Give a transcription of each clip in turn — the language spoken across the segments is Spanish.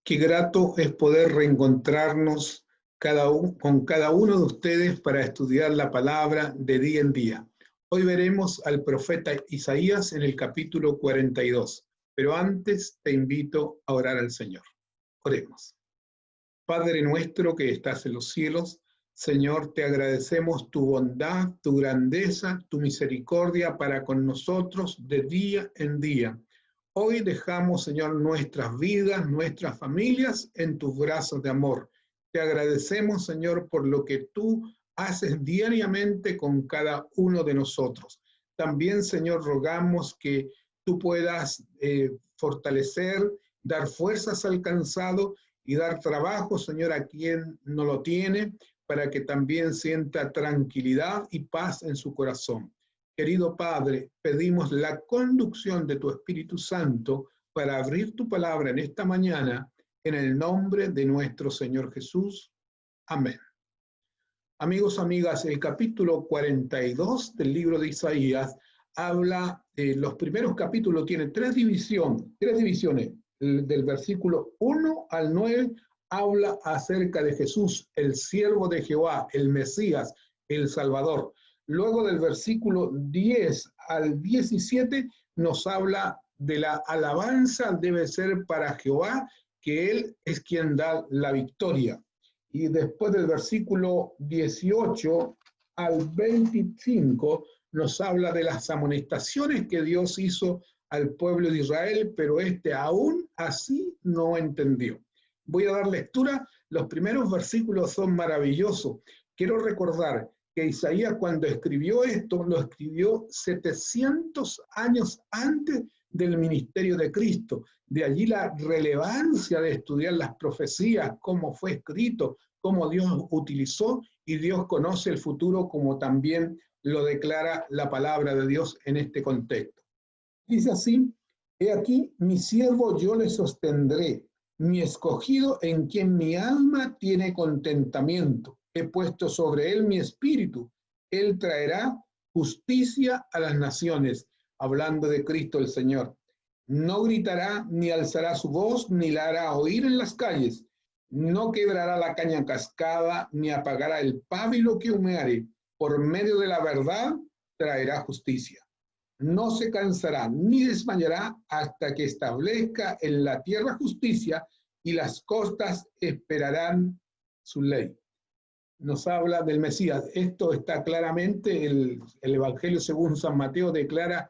Qué grato es poder reencontrarnos con cada uno de ustedes para estudiar la palabra de día en día. Hoy veremos al profeta Isaías en el capítulo 42, pero antes te invito a orar al Señor. Oremos. Padre nuestro que estás en los cielos, Señor, te agradecemos tu bondad, tu grandeza, tu misericordia para con nosotros de día en día. Hoy dejamos, Señor, nuestras vidas, nuestras familias en tus brazos de amor. Te agradecemos, Señor, por lo que tú haces diariamente con cada uno de nosotros. También, Señor, rogamos que tú puedas fortalecer, dar fuerzas al cansado y dar trabajo, Señor, a quien no lo tiene, para que también sienta tranquilidad y paz en su corazón. Querido Padre, pedimos la conducción de tu Espíritu Santo para abrir tu palabra en esta mañana, en el nombre de nuestro Señor Jesús. Amén. Amigos, amigas, el capítulo 42 del libro de Isaías habla, los primeros capítulos tienen tres divisiones. Del versículo 1 al 9 habla acerca de Jesús, el siervo de Jehová, el Mesías, el Salvador. Luego del versículo 10 al 17 nos habla de la alabanza debe ser para Jehová, que Él es quien da la victoria. Y después del versículo 18 al 25 nos habla de las amonestaciones que Dios hizo al pueblo de Israel, pero aún así no entendió. Voy a dar lectura. Los primeros versículos son maravillosos. Quiero recordar que Isaías, cuando escribió esto, lo escribió 700 años antes del ministerio de Cristo. De allí la relevancia de estudiar las profecías, cómo fue escrito, cómo Dios utilizó, y Dios conoce el futuro como también lo declara la palabra de Dios en este contexto. Dice así: he aquí mi siervo, yo le sostendré, mi escogido en quien mi alma tiene contentamiento. He puesto sobre él mi espíritu. Él traerá justicia a las naciones, hablando de Cristo el Señor. No gritará, ni alzará su voz, ni la hará oír en las calles. No quebrará la caña cascada, ni apagará el pábilo que humeare. Por medio de la verdad traerá justicia. No se cansará ni desmayará hasta que establezca en la tierra justicia, y las costas esperarán su ley. Nos habla del Mesías. Esto está claramente, el Evangelio según San Mateo declara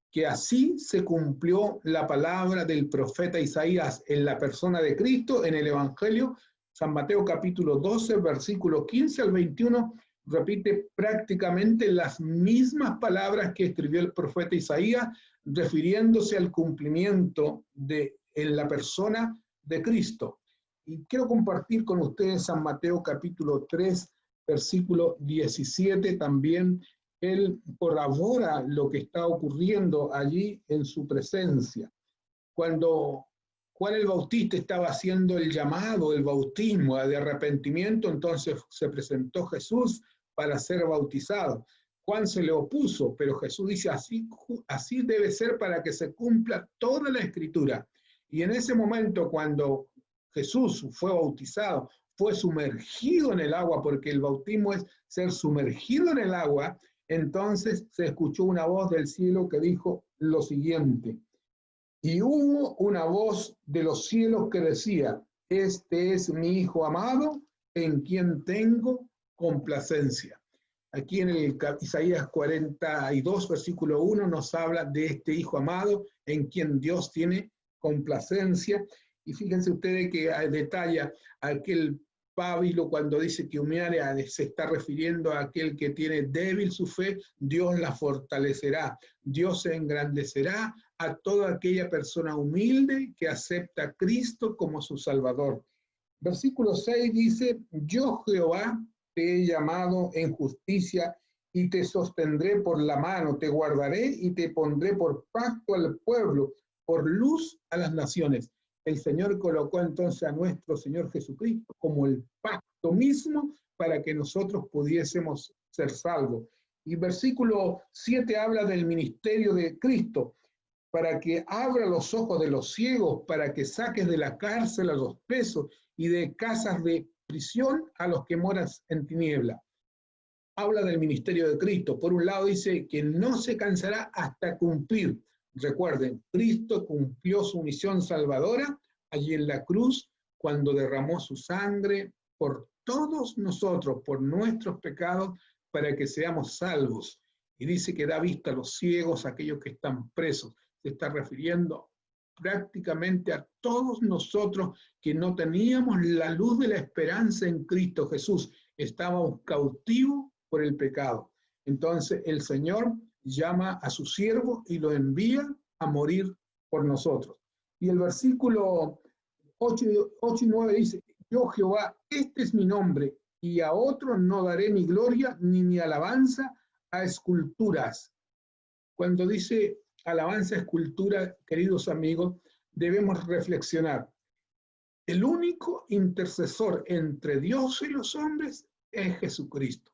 que así se cumplió la palabra del profeta Isaías en la persona de Cristo. En el Evangelio, San Mateo capítulo 12, versículo 15 al 21, repite prácticamente las mismas palabras que escribió el profeta Isaías, refiriéndose al cumplimiento en la persona de Cristo. Y quiero compartir con ustedes San Mateo capítulo 3, versículo 17 también. Él corrobora lo que está ocurriendo allí en su presencia. Cuando Juan el Bautista estaba haciendo el llamado, el bautismo de arrepentimiento, entonces se presentó Jesús para ser bautizado. Juan se le opuso, pero Jesús dice: así debe ser para que se cumpla toda la escritura. Y en ese momento, cuando Jesús fue bautizado, fue sumergido en el agua, porque el bautismo es ser sumergido en el agua, entonces se escuchó una voz del cielo que dijo lo siguiente: y hubo una voz de los cielos que decía: este es mi Hijo amado, en quien tengo complacencia. Aquí en el Isaías 42, versículo 1, nos habla de este Hijo amado, en quien Dios tiene complacencia. Y fíjense ustedes que detalla aquel pábilo cuando dice que humeare, se está refiriendo a aquel que tiene débil su fe. Dios la fortalecerá, Dios se engrandecerá a toda aquella persona humilde que acepta a Cristo como su Salvador. Versículo 6 dice: yo Jehová te he llamado en justicia y te sostendré por la mano, te guardaré y te pondré por pacto al pueblo, por luz a las naciones. El Señor colocó entonces a nuestro Señor Jesucristo como el pacto mismo para que nosotros pudiésemos ser salvos. Y versículo 7 habla del ministerio de Cristo. para que abra los ojos de los ciegos, para que saques de la cárcel a los presos y de casas de prisión a los que moran en tiniebla. Habla del ministerio de Cristo. Por un lado dice que no se cansará hasta cumplir. Recuerden, Cristo cumplió su misión salvadora allí en la cruz cuando derramó su sangre por todos nosotros, por nuestros pecados, para que seamos salvos. Y dice que da vista a los ciegos, a aquellos que están presos. Se está refiriendo prácticamente a todos nosotros que no teníamos la luz de la esperanza en Cristo Jesús. Estábamos cautivos por el pecado. Entonces el Señor llama a su siervo y lo envía a morir por nosotros. Y el versículo 8 y 9 dice, yo Jehová, este es mi nombre, y a otro no daré mi gloria ni mi alabanza a esculturas. Cuando dice alabanza a escultura, queridos amigos, debemos reflexionar. El único intercesor entre Dios y los hombres es Jesucristo.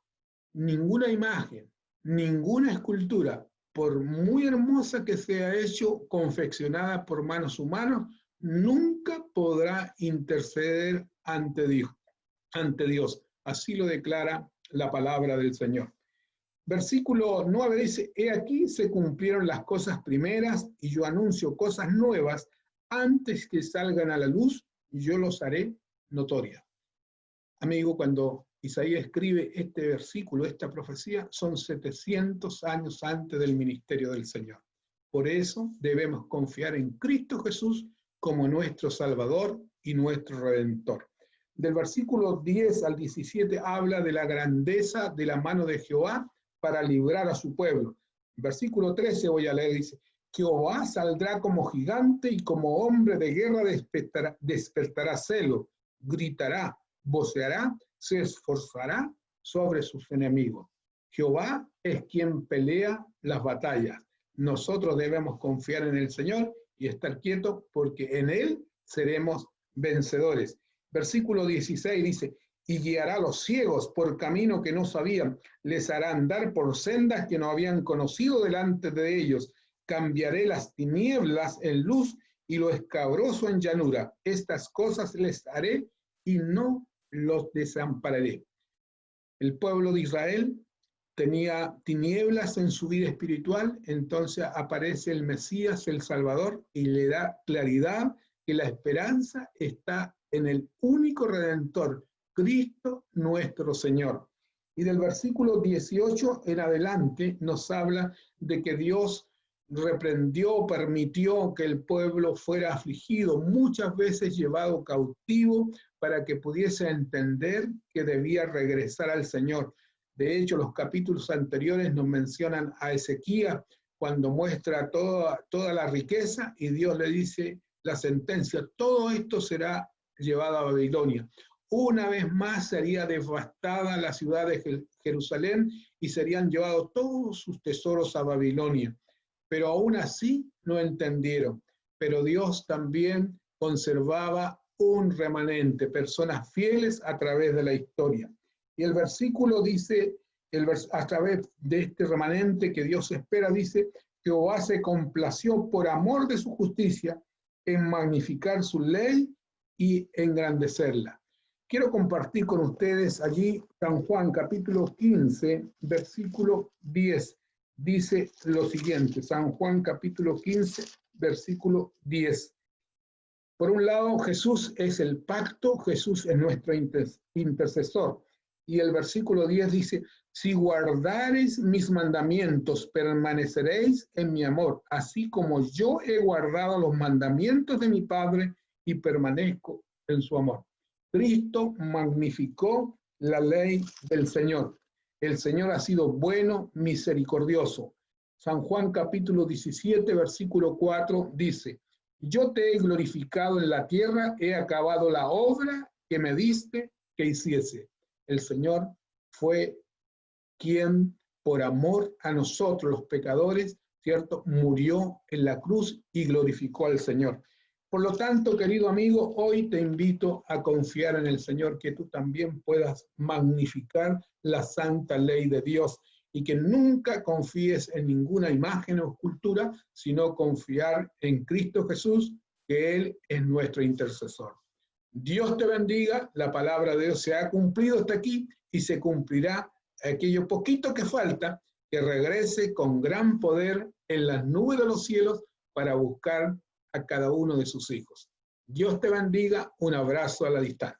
Ninguna imagen, ninguna escultura, por muy hermosa que sea hecho, confeccionada por manos humanas, nunca podrá interceder ante Dios. Así lo declara la palabra del Señor. Versículo 9 dice, he aquí se cumplieron las cosas primeras y yo anuncio cosas nuevas antes que salgan a la luz, yo los haré notorias. Amigo, cuando Isaías escribe este versículo, esta profecía, son 700 años antes del ministerio del Señor. Por eso debemos confiar en Cristo Jesús como nuestro Salvador y nuestro Redentor. Del versículo 10 al 17 habla de la grandeza de la mano de Jehová para librar a su pueblo. Versículo 13 voy a leer, dice, Jehová saldrá como gigante y como hombre de guerra despertará celo, gritará, voceará, se esforzará sobre sus enemigos. Jehová es quien pelea las batallas. Nosotros debemos confiar en el Señor y estar quietos porque en Él seremos vencedores. Versículo 16 dice, y guiará a los ciegos por camino que no sabían, les hará andar por sendas que no habían conocido delante de ellos. Cambiaré las tinieblas en luz y lo escabroso en llanura. Estas cosas les haré y no los desampararé. El pueblo de Israel tenía tinieblas en su vida espiritual, entonces aparece el Mesías, el Salvador, y le da claridad que la esperanza está en el único Redentor, Cristo nuestro Señor. Y del versículo 18 en adelante nos habla de que Dios reprendió, permitió que el pueblo fuera afligido, muchas veces llevado cautivo, para que pudiese entender que debía regresar al Señor. De hecho, los capítulos anteriores nos mencionan a Ezequías cuando muestra toda la riqueza y Dios le dice la sentencia, todo esto será llevado a Babilonia. Una vez más sería devastada la ciudad de Jerusalén y serían llevados todos sus tesoros a Babilonia. Pero aún así no entendieron. Pero Dios también conservaba un remanente, personas fieles a través de la historia. Y el versículo dice, a través de este remanente que Dios espera, dice, Jehová se complació por amor de su justicia en magnificar su ley y engrandecerla. Quiero compartir con ustedes allí San Juan capítulo 15, versículo 10. Dice lo siguiente, San Juan capítulo 15, versículo 10. Por un lado, Jesús es el pacto, Jesús es nuestro intercesor. Y el versículo 10 dice, si guardareis mis mandamientos, permaneceréis en mi amor, así como yo he guardado los mandamientos de mi Padre y permanezco en su amor. Cristo magnificó la ley del Señor. El Señor ha sido bueno, misericordioso. San Juan capítulo 17, versículo 4 dice, yo te he glorificado en la tierra, he acabado la obra que me diste que hiciese. El Señor fue quien, por amor a nosotros los pecadores, ¿cierto?, murió en la cruz y glorificó al Señor. Por lo tanto, querido amigo, hoy te invito a confiar en el Señor, que tú también puedas magnificar la santa ley de Dios y que nunca confíes en ninguna imagen o escultura, sino confiar en Cristo Jesús, que Él es nuestro intercesor. Dios te bendiga, la palabra de Dios se ha cumplido hasta aquí y se cumplirá aquello poquito que falta, que regrese con gran poder en las nubes de los cielos para buscar a cada uno de sus hijos. Dios te bendiga, un abrazo a la distancia.